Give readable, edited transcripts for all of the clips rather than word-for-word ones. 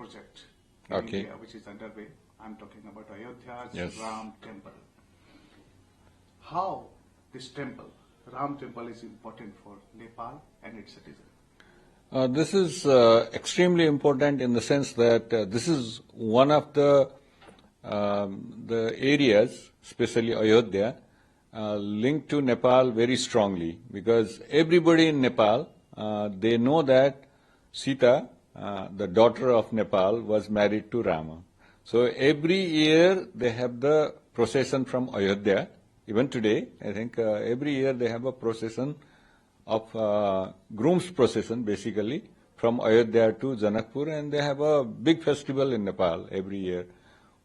project in India which is underway. I'm talking about Ayodhya Ram Temple. How this temple, Ram Temple, is important for Nepal and its citizens? This is extremely important in the sense that this is one of the areas, especially Ayodhya, linked to Nepal very strongly, because everybody in Nepal, they know that Sita, the daughter of Nepal, was married to Rama. So every year they have the procession from Ayodhya. Even today, I think every year they have a procession of groom's procession, basically, from Ayodhya to Janakpur, and they have a big festival in Nepal every year.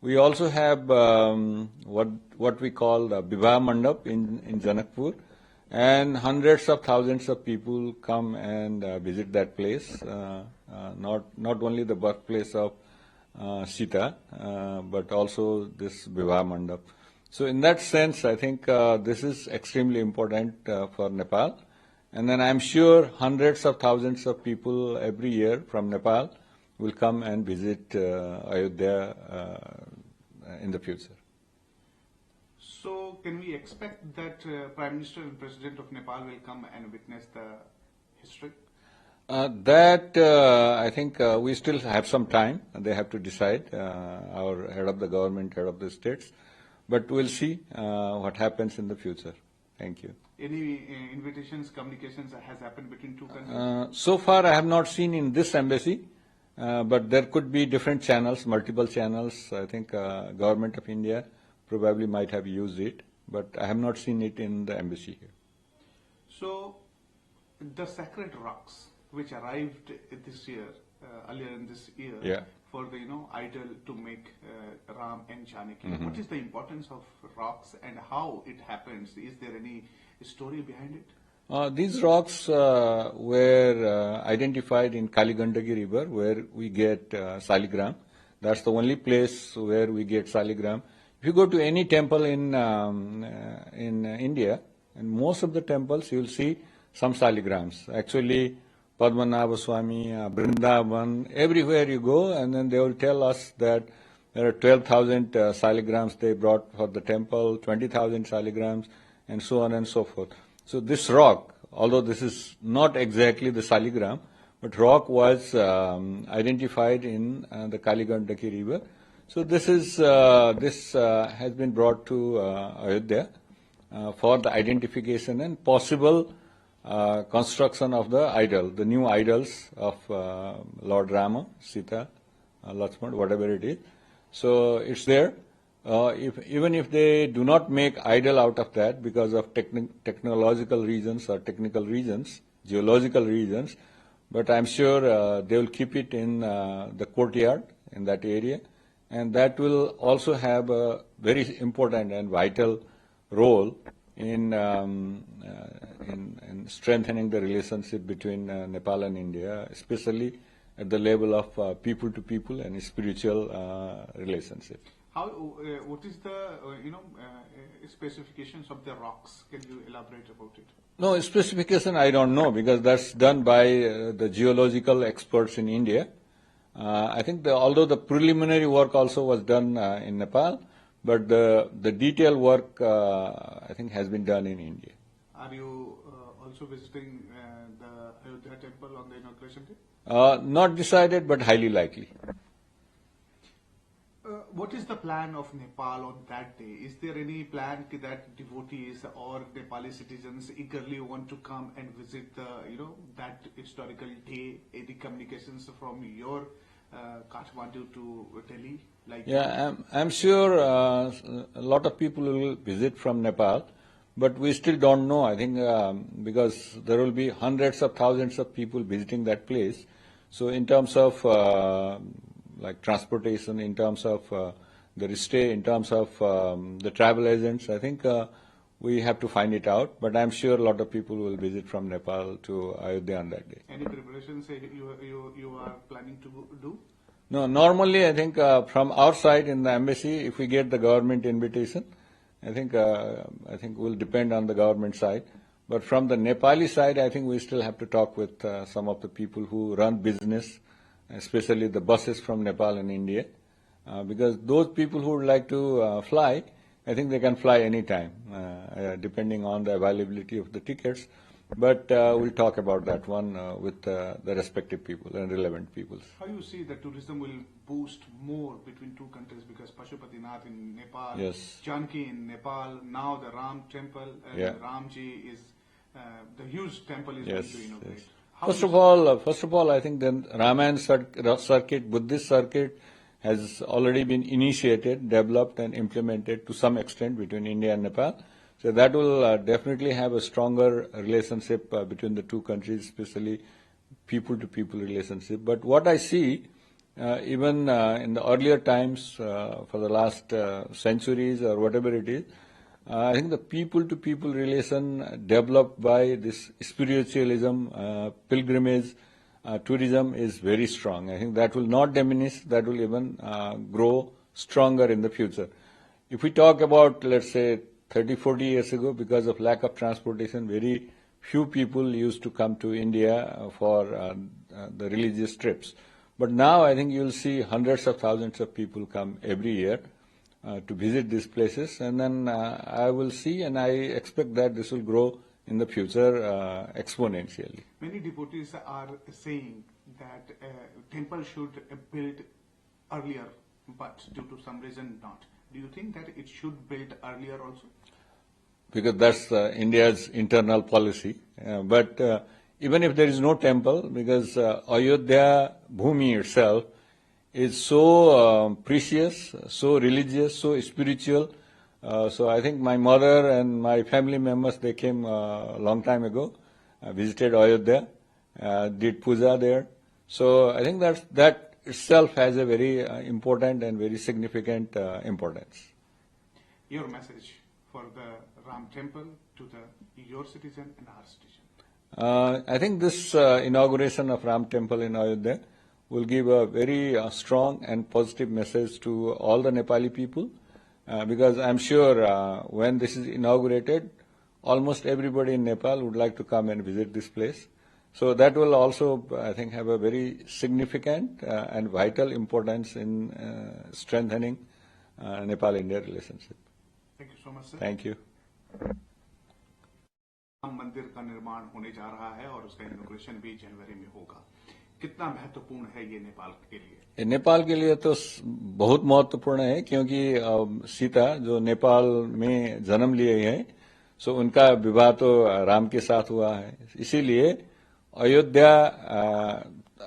We also have what we call the Vivah Mandap in Janakpur, and hundreds of thousands of people come and visit that place. Not only the birthplace of Sita, but also this Vivah Mandap. So in that sense, I think this is extremely important for Nepal. And then I'm sure hundreds of thousands of people every year from Nepal will come and visit Ayodhya in the future. So can we expect that Prime Minister and President of Nepal will come and witness the history? I think we still have some time. They have to decide, our head of the government, head of the states. But we'll see what happens in the future. Thank you. Any invitations, communications has happened between two countries? So far, I have not seen in this embassy, but there could be different channels, multiple channels. I think Government of India probably might have used it, but I have not seen it in the embassy here. So, the sacred rocks which arrived this year, earlier in this year, for the idol to make Ram and Janaki. What is the importance of rocks and how it happens? Is there any story behind it? These rocks were identified in Kaligandaki River, where we get saligram. That's the only place where we get saligram. If you go to any temple in India, and most of the temples, you will see some saligrams. Actually, Padmanabha Swami, Vrindavan, everywhere you go, and then they will tell us that there are 12,000 saligrams they brought for the temple, 20,000 saligrams, and so on and so forth. So this rock, although this is not exactly the saligram, but rock was identified in the Kaligandaki River. So this has been brought to Ayodhya for the identification and possible construction of the idol, the new idols of Lord Rama, Sita, Lakshmana, whatever it is. So it's there. Even if they do not make idol out of that because of technological reasons or technical reasons, geological reasons, but I'm sure they will keep it in the courtyard in that area, and that will also have a very important and vital role in strengthening the relationship between Nepal and India, especially at the level of people to people and spiritual relationship. What is the specifications of the rocks? Can you elaborate about it? No, specification I don't know, because that's done by the geological experts in India. I think although the preliminary work also was done in Nepal, but the detailed work I think has been done in India. Are you also visiting the Ayodhya temple on the inauguration day? Not decided, but highly likely. What is the plan of Nepal on that day? Is there any plan that devotees or Nepali citizens eagerly want to come and visit the, that historical day? Any communications from your Kathmandu to Delhi? I'm sure a lot of people will visit from Nepal, but we still don't know. I think because there will be hundreds of thousands of people visiting that place. So in terms of like transportation, in terms of the stay, in terms of the travel agents, I think we have to find it out. But I'm sure a lot of people will visit from Nepal to Ayodhya on that day. Any preparations you are planning to do? No, normally I think from our side in the embassy, if we get the government invitation, I think will depend on the government side. But from the Nepali side, I think we still have to talk with some of the people who run business especially the buses from Nepal and India, because those people who would like to fly, I think they can fly anytime, depending on the availability of the tickets. But we'll talk about that one with the respective people and relevant people. How do you see that tourism will boost more between two countries? Because Pashupatinath in Nepal, yes, Janki in Nepal, now the Ram Temple, Ramji is the huge temple is going to inaugurate. Yes. First of all, I think the Ramayana circuit, Buddhist circuit, has already been initiated, developed, and implemented to some extent between India and Nepal. So that will definitely have a stronger relationship between the two countries, especially people-to-people relationship. But what I see, even in the earlier times, for the last centuries or whatever it is, I think the people-to-people relation developed by this spiritualism, pilgrimage, tourism is very strong. I think that will not diminish, that will even grow stronger in the future. If we talk about, let's say, 30, 40 years ago, because of lack of transportation, very few people used to come to India for the religious trips. But now I think you'll see hundreds of thousands of people come every year to visit these places, and then I will see, and I expect that this will grow in the future exponentially. Many devotees are saying that temple should build earlier, but due to some reason not. Do you think that it should build earlier also? Because that's India's internal policy. But even if there is no temple, because Ayodhya Bhumi itself is so precious, so religious, so spiritual. So I think my mother and my family members, they came a long time ago, visited Ayodhya, did puja there. So I think that itself has a very important and very significant importance. Your message for the Ram Temple to your citizen and our citizen? I think this inauguration of Ram Temple in Ayodhya will give a very strong and positive message to all the Nepali people, because I'm sure when this is inaugurated, almost everybody in Nepal would like to come and visit this place. So that will also, I think, have a very significant and vital importance in strengthening Nepal-India relationship. Thank you so much, sir. Thank you. Ram मंदिर का निर्माण होने जा रहा है और उसका inauguration भी जनवरी में होगा। कितना महत्वपूर्ण है ये नेपाल के लिए? नेपाल के लिए तो बहुत महत्वपूर्ण है, क्योंकि सीता जो नेपाल में जन्म लिए हैं, सो उनका विवाह तो राम के साथ हुआ है। इसीलिए अयोध्या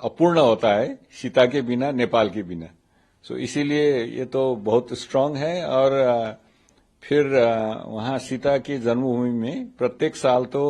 अपूर्ण होता है सीता के बिना, नेपाल के बिना। सो इसीलिए ये तो बहुत स्ट्रांग है। और फिर वहां सीता की जन्मभूमि में प्रत्येक साल तो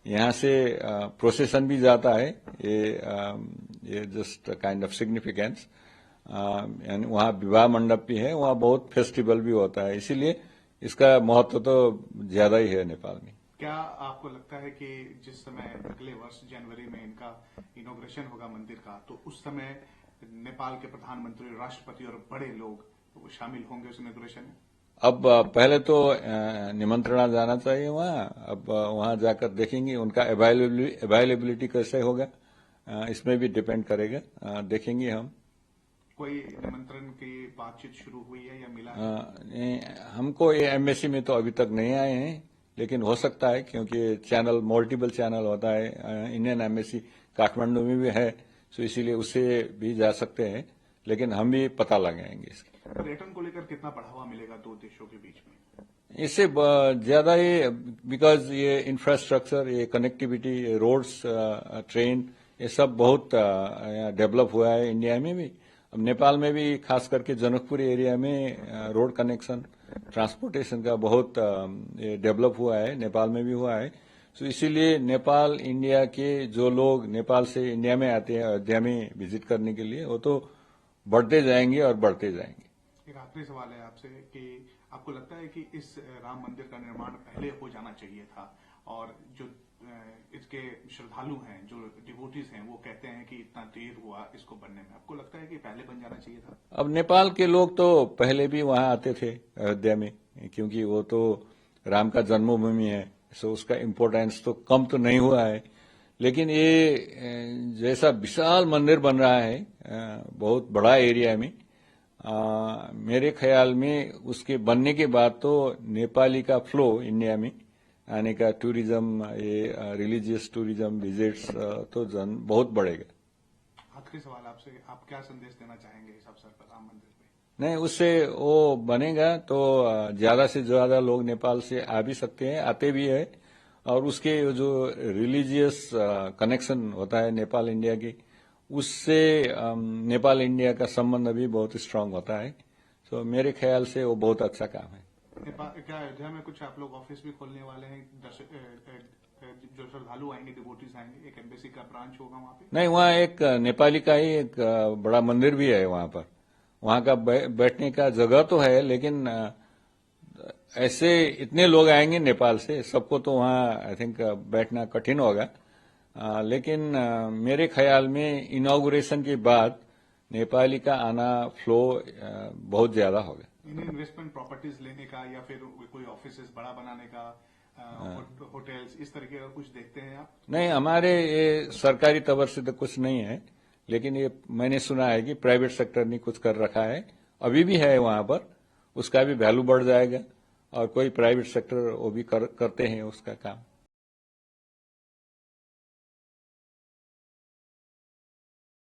यहाँ से प्रोसेशन भी जाता है। ये जस्ट काइंड ऑफ सिग्निफिकेंस। वहाँ विवाह मंडप भी है, वहाँ बहुत फेस्टिवल भी होता है। इसीलिए इसका महत्व तो ज्यादा ही है नेपाल में। क्या आपको लगता है कि जिस समय अगले वर्ष जनवरी में इनका इनॉग्रेशन होगा मंदिर का, तो उस समय नेपाल के प्रधानमंत्री, राष्ट्रपति और बड़े लोग शामिल होंगे उस इनॉग्रेशन में? अब पहले तो निमंत्रणा जाना चाहिए वहाँ। अब वहाँ जाकर देखेंगे उनका अवेलेबिलिटी कैसे होगा, इसमें भी डिपेंड करेगा। देखेंगे हम। कोई निमंत्रण की बातचीत शुरू हुई है या मिला है? हमको ये एम्बेसी में तो अभी तक नहीं आए हैं, लेकिन हो सकता है, क्योंकि मल्टीपल चैनल होता है। इंडियन एम्बेसी काठमांडू में भी है, तो इसीलिए उससे भी जा सकते हैं, लेकिन हम भी पता लगाएंगे इसके। पर्यटन को लेकर कितना बढ़ावा मिलेगा दो देशों के बीच में? इससे ज्यादा ये, बिकॉज ये इंफ्रास्ट्रक्चर, ये कनेक्टिविटी, ये रोड्स, ट्रेन, ये सब बहुत डेवलप हुआ है इंडिया में भी। अब नेपाल में भी खास करके जनकपुर एरिया में रोड कनेक्शन, ट्रांसपोर्टेशन का बहुत डेवलप हुआ है, नेपाल में भी हुआ है। तो इसीलिए नेपाल इंडिया के जो लोग नेपाल से इंडिया में आते हैं अयोध्या में विजिट करने के लिए, वो तो बढ़ते जाएंगे और बढ़ते जाएंगे। एक आखिरी सवाल है आपसे कि आपको लगता है कि इस राम मंदिर का निर्माण पहले हो जाना चाहिए था, और जो इसके श्रद्धालु हैं, जो डिवोटीज हैं, वो कहते हैं कि इतना देर हुआ इसको बनने में, आपको लगता है कि पहले बन जाना चाहिए था? अब नेपाल के लोग तो पहले भी वहां आते थे अयोध्या में, क्योंकि वो तो राम का जन्मभूमि है, सो उसका इम्पोर्टेंस तो कम तो नहीं हुआ है। लेकिन ये जैसा विशाल मंदिर बन रहा है बहुत बड़ा एरिया में। मेरे ख्याल में उसके बनने के बाद तो नेपाली का फ्लो इंडिया में आने का टूरिज्म, ये रिलीजियस टूरिज्म विजिट्स तो बहुत बढ़ेगा। आखिरी सवाल आपसे, आप क्या संदेश देना चाहेंगे इस अवसर पर राम मंदिर पे? नहीं, उससे वो बनेगा तो ज्यादा से ज्यादा लोग नेपाल से आ भी सकते हैं, आते भी है, और उसके जो रिलीजियस कनेक्शन होता है नेपाल इंडिया की, उससे नेपाल इंडिया का संबंध भी बहुत स्ट्रांग होता है। तो मेरे ख्याल से वो बहुत अच्छा काम है। क्या अयोध्या में कुछ आप लोग ऑफिस भी खोलने वाले हैं? जो श्रद्धालु आएंगे, डिवोटीज आएंगे, एक एम्बेसी का ब्रांच होगा वहाँ पे? नहीं, वहाँ एक नेपाली का ही एक बड़ा मंदिर भी है वहाँ पर। वहाँ का बैठने का जगह तो है, लेकिन ऐसे इतने लोग आएंगे नेपाल से, सबको तो वहाँ आई थिंक बैठना कठिन होगा। लेकिन मेरे ख्याल में इनॉग्रेशन के बाद नेपाली का आना फ्लो बहुत ज्यादा होगा। इन्वेस्टमेंट प्रॉपर्टीज लेने का या फिर कोई ऑफिस बड़ा बनाने का, होटल्स, इस तरीके का कुछ देखते हैं आप? नहीं, हमारे ये सरकारी तौर से तो कुछ नहीं है, लेकिन ये मैंने सुना है कि प्राइवेट सेक्टर ने कुछ कर रखा है, अभी भी है वहां पर, उसका भी वैल्यू बढ़ जाएगा और कोई प्राइवेट सेक्टर वो भी करते हैं उसका काम।